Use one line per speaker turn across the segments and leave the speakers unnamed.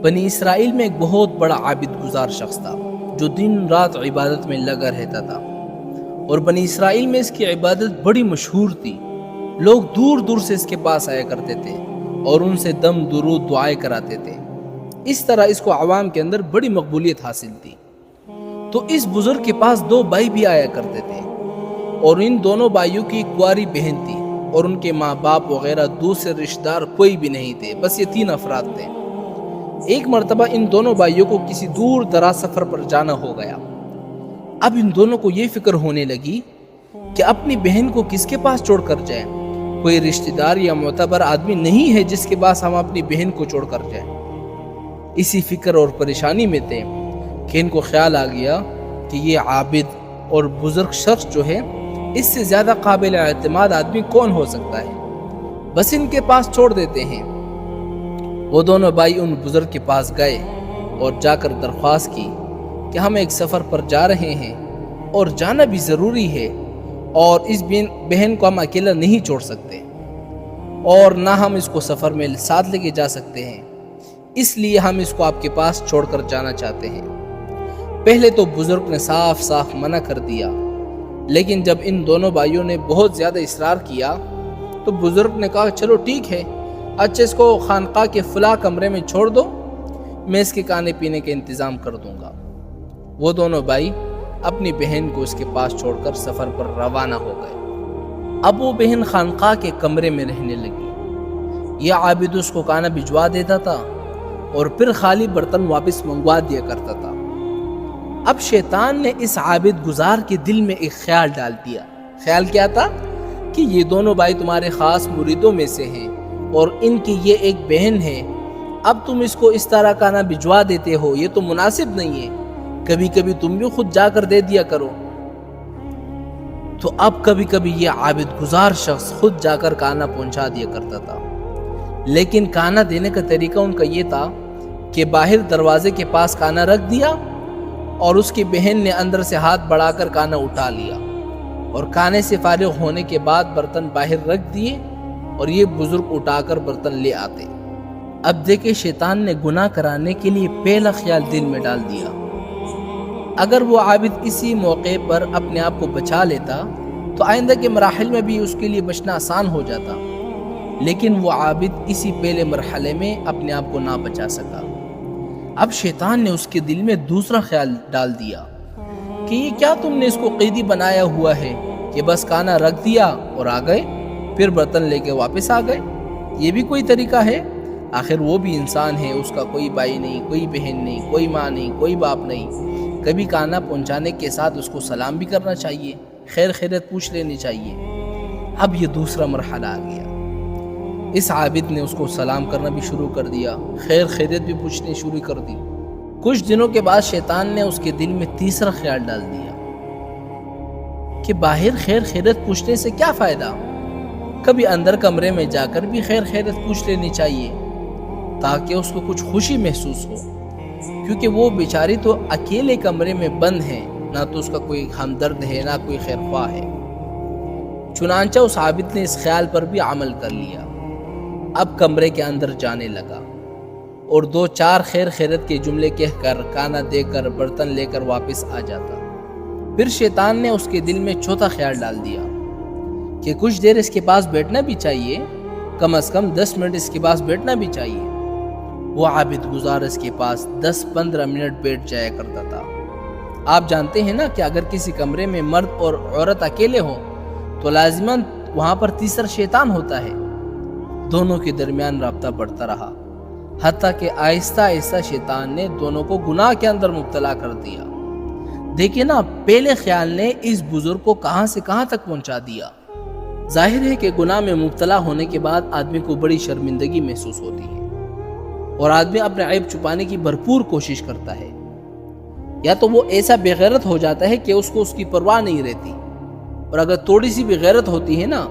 بنی اسرائیل میں ایک بہت بڑا عابد گزار شخص تھا جو دن رات عبادت میں لگا رہتا تھا، اور بنی اسرائیل میں اس کی عبادت بڑی مشہور تھی۔ لوگ دور دور سے اس کے پاس آیا کرتے تھے اور ان سے دم درود دعائیں کراتے تھے۔ اس طرح اس کو عوام کے اندر بڑی مقبولیت حاصل تھی۔ تو اس بزرگ کے پاس 2 بھائی بھی آیا کرتے تھے، اور ان دونوں بھائیوں کی ایک کنواری بہن تھی، اور ان کے ماں باپ وغیرہ دوسرے رشتہ دار کوئی بھی نہیں تھے، بس یہ 3 افراد تھے۔ ایک مرتبہ ان دونوں بھائیوں کو کسی دور دراز سفر پر جانا ہو گیا۔ اب ان دونوں کو یہ فکر ہونے لگی کہ اپنی بہن کو کس کے پاس چھوڑ کر جائیں۔ کوئی رشتہ دار یا معتبر آدمی نہیں ہے جس کے پاس ہم اپنی بہن کو چھوڑ کر جائیں۔ اسی فکر اور پریشانی میں تھے کہ ان کو خیال آ گیا کہ یہ عابد اور بزرگ شخص جو ہے، اس سے زیادہ قابل اعتماد آدمی کون ہو سکتا ہے، بس ان کے پاس چھوڑ دیتے ہیں۔ وہ دونوں بھائی ان بزرگ کے پاس گئے اور جا کر درخواست کی کہ ہم ایک سفر پر جا رہے ہیں اور جانا بھی ضروری ہے، اور اس بہن کو ہم اکیلا نہیں چھوڑ سکتے، اور نہ ہم اس کو سفر میں ساتھ لے کے جا سکتے ہیں، اس لیے ہم اس کو آپ کے پاس چھوڑ کر جانا چاہتے ہیں۔ پہلے تو بزرگ نے صاف صاف منع کر دیا، لیکن جب ان دونوں بھائیوں نے بہت زیادہ اصرار کیا تو بزرگ نے کہا چلو ٹھیک ہے، اچھا اس کو خانقاہ کے فلاں کمرے میں چھوڑ دو، میں اس کے کھانے پینے کا انتظام کر دوں گا۔ وہ دونوں بھائی اپنی بہن کو اس کے پاس چھوڑ کر سفر پر روانہ ہو گئے۔ اب وہ بہن خانقاہ کے کمرے میں رہنے لگی۔ یہ عابد اس کو کھانا بھجوا دیتا تھا اور پھر خالی برتن واپس منگوا دیا کرتا تھا۔ اب شیطان نے اس عابد گزار کے دل میں ایک خیال ڈال دیا۔ خیال کیا تھا کہ یہ دونوں بھائی تمہارے خاص مریدوں میں سے ہیں اور ان کی یہ ایک بہن ہے، اب تم اس کو اس طرح کھانا بھجوا دیتے ہو، یہ تو مناسب نہیں ہے، کبھی کبھی تم بھی خود جا کر دے دیا کرو۔ تو اب کبھی کبھی یہ عابد گزار شخص خود جا کر کھانا پہنچا دیا کرتا تھا، لیکن کھانا دینے کا طریقہ ان کا یہ تھا کہ باہر دروازے کے پاس کھانا رکھ دیا اور اس کی بہن نے اندر سے ہاتھ بڑھا کر کھانا اٹھا لیا، اور کھانے سے فارغ ہونے کے بعد برتن باہر رکھ دیے اور یہ بزرگ اٹھا کر برتن لے آتے۔ اب دیکھیں شیطان نے گناہ کرانے کے لیے پہلا خیال دل میں ڈال دیا۔ اگر وہ عابد اسی موقع پر اپنے آپ کو بچا لیتا تو آئندہ کے مراحل میں بھی اس کے لیے بچنا آسان ہو جاتا، لیکن وہ عابد اسی پہلے مرحلے میں اپنے آپ کو نہ بچا سکا۔ اب شیطان نے اس کے دل میں دوسرا خیال ڈال دیا کہ یہ کیا تم نے اس کو قیدی بنایا ہوا ہے کہ بس کھانا رکھ دیا اور آ گئے، پھر برتن لے کے واپس آ گئے؟ یہ بھی کوئی طریقہ ہے؟ آخر وہ بھی انسان ہے، اس کا کوئی بھائی نہیں، کوئی بہن نہیں، کوئی ماں نہیں، کوئی باپ نہیں، کبھی کھانا پہنچانے کے ساتھ اس کو سلام بھی کرنا چاہیے، خیر خیریت پوچھ لینی چاہیے۔ اب یہ دوسرا مرحلہ آ گیا۔ اس عابد نے اس کو سلام کرنا بھی شروع کر دیا، خیر خیریت بھی پوچھنی شروع کر دی۔ کچھ دنوں کے بعد شیطان نے اس کے دل میں تیسرا خیال ڈال دیا کہ باہر خیر خیریت پوچھنے سے کیا فائدہ، کبھی اندر کمرے میں جا کر بھی خیر خیریت پوچھ لینی چاہیے تاکہ اس کو کچھ خوشی محسوس ہو، کیونکہ وہ بیچاری تو اکیلے کمرے میں بند ہے، نہ تو اس کا کوئی ہمدرد ہے نہ کوئی خیر خواہ ہے۔ چنانچہ اس عابد نے اس خیال پر بھی عمل کر لیا۔ اب کمرے کے اندر جانے لگا اور 2-4 خیر خیریت کے جملے کہہ کر کھانا دے کر برتن لے کر واپس آ جاتا۔ پھر شیطان نے اس کے دل میں چوتھا خیال ڈال دیا کہ کچھ دیر اس کے پاس بیٹھنا بھی چاہیے، کم از کم 10 منٹ اس کے پاس بیٹھنا بھی چاہیے۔ وہ عابد گزار اس کے پاس 10-15 منٹ بیٹھ جایا کرتا تھا۔ آپ جانتے ہیں نا کہ اگر کسی کمرے میں مرد اور عورت اکیلے ہوں تو لازماً وہاں پر تیسرا شیطان ہوتا ہے۔ دونوں کے درمیان رابطہ بڑھتا رہا، حتیٰ کہ آہستہ آہستہ شیطان نے دونوں کو گناہ کے اندر مبتلا کر دیا۔ دیکھیں نا، پہلے خیال نے اس بزرگ کو کہاں سے کہاں تک پہنچا دیا۔ ظاہر ہے کہ گناہ میں مبتلا ہونے کے بعد آدمی کو بڑی شرمندگی محسوس ہوتی ہے اور آدمی اپنے عیب چھپانے کی بھرپور کوشش کرتا ہے، یا تو وہ ایسا بے غیرت ہو جاتا ہے کہ اس کو اس کی پرواہ نہیں رہتی، اور اگر تھوڑی سی بھی غیرت ہوتی ہے نا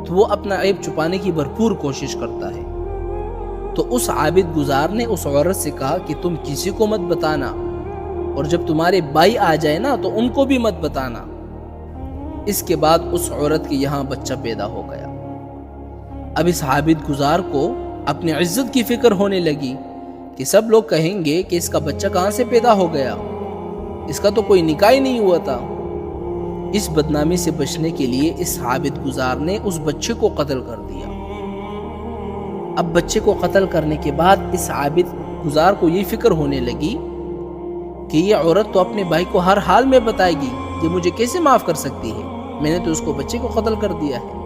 تو وہ اپنا عیب چھپانے کی بھرپور کوشش کرتا ہے۔ تو اس عابد گزار نے اس عورت سے کہا کہ تم کسی کو مت بتانا، اور جب تمہارے بھائی آ جائے نا تو ان کو بھی مت بتانا۔ اس کے بعد اس عورت کے یہاں بچہ پیدا ہو گیا۔ اب اس عابد گزار کو اپنی عزت کی فکر ہونے لگی کہ سب لوگ کہیں گے کہ اس کا بچہ کہاں سے پیدا ہو گیا، اس کا تو کوئی نکاح ہی نہیں ہوا تھا۔ اس بدنامی سے بچنے کے لیے اس عابد گزار نے اس بچے کو قتل کر دیا۔ اب بچے کو قتل کرنے کے بعد اس عابد گزار کو یہ فکر ہونے لگی کہ یہ عورت تو اپنے بھائی کو ہر حال میں بتائے گی، یہ مجھے کیسے معاف کر سکتی ہے، میں نے تو اس کو بچے کو قتل کر دیا ہے۔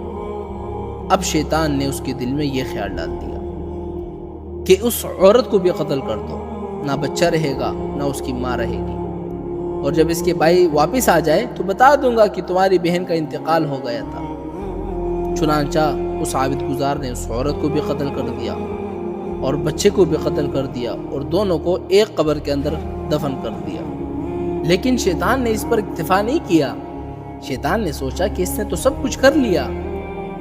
اب شیطان نے اس کے دل میں یہ خیال ڈال دیا کہ اس عورت کو بھی قتل کر دو، نہ بچہ رہے گا نہ اس کی ماں رہے گی، اور جب اس کے بھائی واپس آ جائے تو بتا دوں گا کہ تمہاری بہن کا انتقال ہو گیا تھا۔ چنانچہ اس عابد گزار نے اس عورت کو بھی قتل کر دیا اور بچے کو بھی قتل کر دیا اور دونوں کو ایک قبر کے اندر دفن کر دیا۔ لیکن شیطان نے اس پر اکتفا نہیں کیا۔ شیطان نے سوچا کہ اس نے تو سب کچھ کر لیا،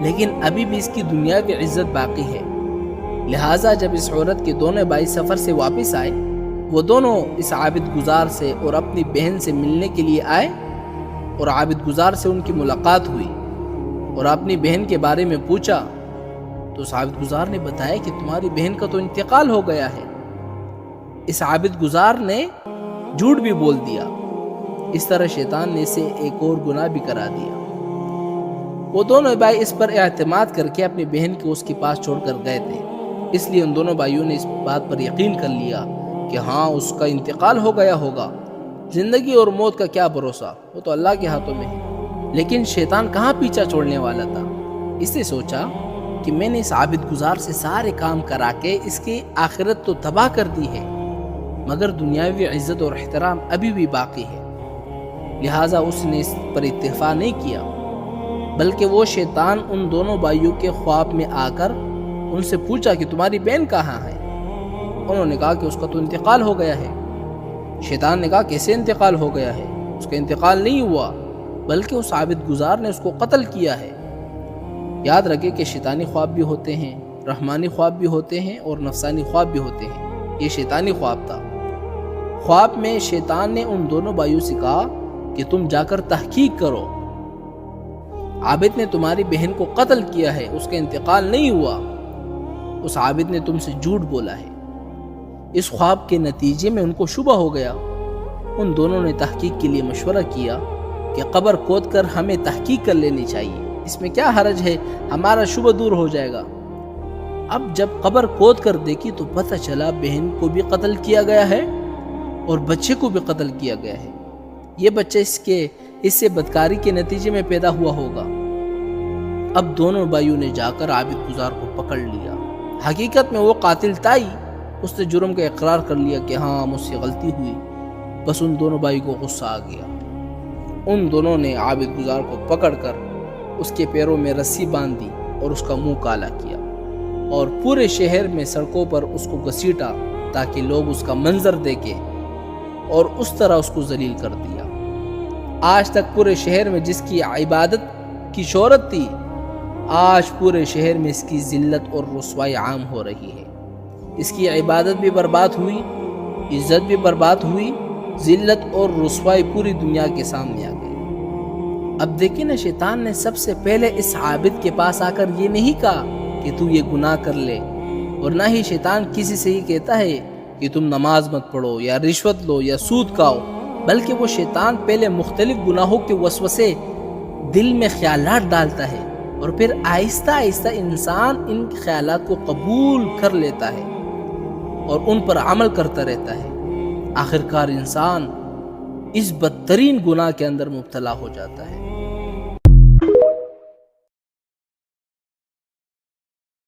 لیکن ابھی بھی اس کی دنیاوی عزت باقی ہے۔ لہٰذا جب اس عورت کے دونوں بھائی سفر سے واپس آئے، وہ دونوں اس عابد گزار سے اور اپنی بہن سے ملنے کے لیے آئے، اور عابد گزار سے ان کی ملاقات ہوئی اور اپنی بہن کے بارے میں پوچھا تو اس عابد گزار نے بتایا کہ تمہاری بہن کا تو انتقال ہو گیا ہے۔ اس عابد گزار نے جھوٹ بھی بول دیا۔ اس طرح شیطان نے اسے ایک اور گناہ بھی کرا دیا۔ وہ دونوں بھائی اس پر اعتماد کر کے اپنی بہن کو اس کے پاس چھوڑ کر گئے تھے، اس لیے ان دونوں بھائیوں نے اس بات پر یقین کر لیا کہ ہاں اس کا انتقال ہو گیا ہوگا۔ زندگی اور موت کا کیا بھروسہ، وہ تو اللہ کے ہاتھوں میں ہے۔ لیکن شیطان کہاں پیچھا چھوڑنے والا تھا۔ اس نے سوچا کہ میں نے اس عابد گزار سے سارے کام کرا کے اس کی آخرت تو تباہ کر دی ہے، مگر دنیاوی عزت اور احترام ابھی بھی باقی ہے۔ لہٰذا اس نے اس پر اتفاق نہیں کیا، بلکہ وہ شیطان ان دونوں بھائیوں کے خواب میں آ کر ان سے پوچھا کہ تمہاری بہن کہاں ہے۔ انہوں نے کہا کہ اس کا تو انتقال ہو گیا ہے۔ شیطان نے کہا کیسے انتقال ہو گیا ہے، اس کا انتقال نہیں ہوا، بلکہ اس عابد گزار نے اس کو قتل کیا ہے۔ یاد رکھے کہ شیطانی خواب بھی ہوتے ہیں، رحمانی خواب بھی ہوتے ہیں اور نفسانی خواب بھی ہوتے ہیں۔ یہ شیطانی خواب تھا۔ خواب میں شیطان نے ان دونوں بھائیوں سے کہا کہ تم جا کر تحقیق کرو، عابد نے تمہاری بہن کو قتل کیا ہے، اس کا انتقال نہیں ہوا، اس عابد نے تم سے جھوٹ بولا ہے۔ اس خواب کے نتیجے میں ان کو شبہ ہو گیا۔ ان دونوں نے تحقیق کے لیے مشورہ کیا کہ قبر کھود کر ہمیں تحقیق کر لینی چاہیے، اس میں کیا حرج ہے، ہمارا شبہ دور ہو جائے گا۔ اب جب قبر کھود کر دیکھی تو پتہ چلا بہن کو بھی قتل کیا گیا ہے اور بچے کو بھی قتل کیا گیا ہے۔ یہ بچہ اس سے بدکاری کے نتیجے میں پیدا ہوا ہوگا۔ اب دونوں بھائیوں نے جا کر عابد گزار کو پکڑ لیا۔ حقیقت میں وہ قاتل تھا ہی، اس نے جرم کا اقرار کر لیا کہ ہاں مجھ سے غلطی ہوئی۔ بس ان دونوں بھائی کو غصہ آ گیا۔ ان دونوں نے عابد گزار کو پکڑ کر اس کے پیروں میں رسی باندھ دی اور اس کا منہ کالا کیا اور پورے شہر میں سڑکوں پر اس کو گھسیٹا تاکہ لوگ اس کا منظر دیکھیں، اور اس طرح اس کو ذلیل کر دیا۔ آج تک پورے شہر میں جس کی عبادت کی شہرت تھی، آج پورے شہر میں اس کی ذلت اور رسوائی عام ہو رہی ہے۔ اس کی عبادت بھی برباد ہوئی، عزت بھی برباد ہوئی، ذلت اور رسوائی پوری دنیا کے سامنے آ گئی۔ اب دیکھیں نا، شیطان نے سب سے پہلے اس عابد کے پاس آ کر یہ نہیں کہا کہ تو یہ گناہ کر لے، اور نہ ہی شیطان کسی سے یہ کہتا ہے کہ تم نماز مت پڑھو یا رشوت لو یا سود کھاؤ، بلکہ وہ شیطان پہلے مختلف گناہوں کے وسوسے دل میں خیالات ڈالتا ہے، اور پھر آہستہ آہستہ انسان ان خیالات کو قبول کر لیتا ہے اور ان پر عمل کرتا رہتا ہے۔ آخرکار انسان اس بدترین گناہ کے اندر مبتلا ہو جاتا ہے۔